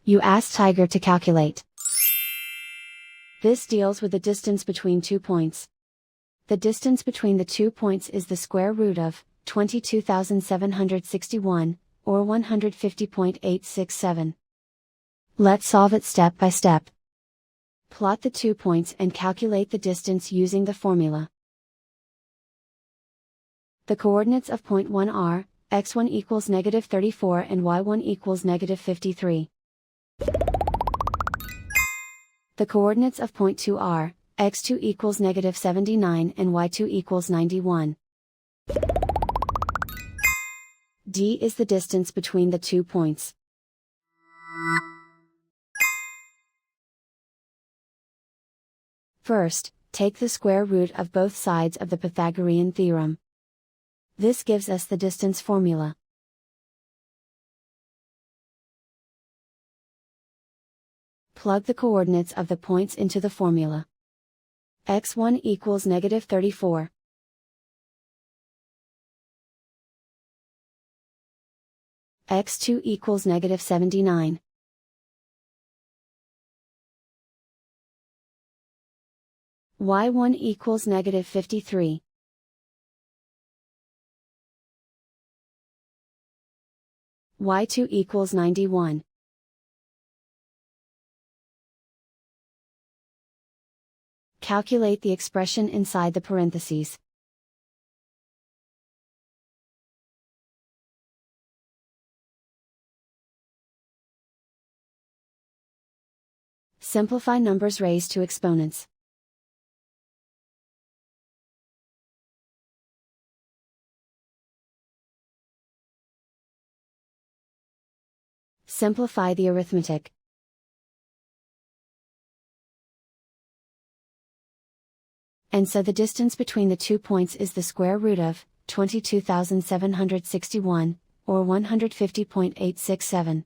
You ask Tiger to calculate. This deals with the distance between 2 points. The distance between the 2 points is the square root of 22,761, or 150.867. Let's solve it step by step. Plot the 2 points and calculate the distance using the formula. The coordinates of point 1 are, x1 equals -34 and y1 equals -53. The coordinates of point 2 are, x2 equals -79 and y2 equals 91. D is the distance between the 2 points. First, take the square root of both sides of the Pythagorean theorem. This gives us the distance formula. Plug the coordinates of the points into the formula. x1 equals -34. x2 equals -79. y1 equals -53. y2 equals 91. Calculate the expression inside the parentheses. Simplify numbers raised to exponents. Simplify the arithmetic. And so the distance between the 2 points is the square root of 22,761, or 150.867.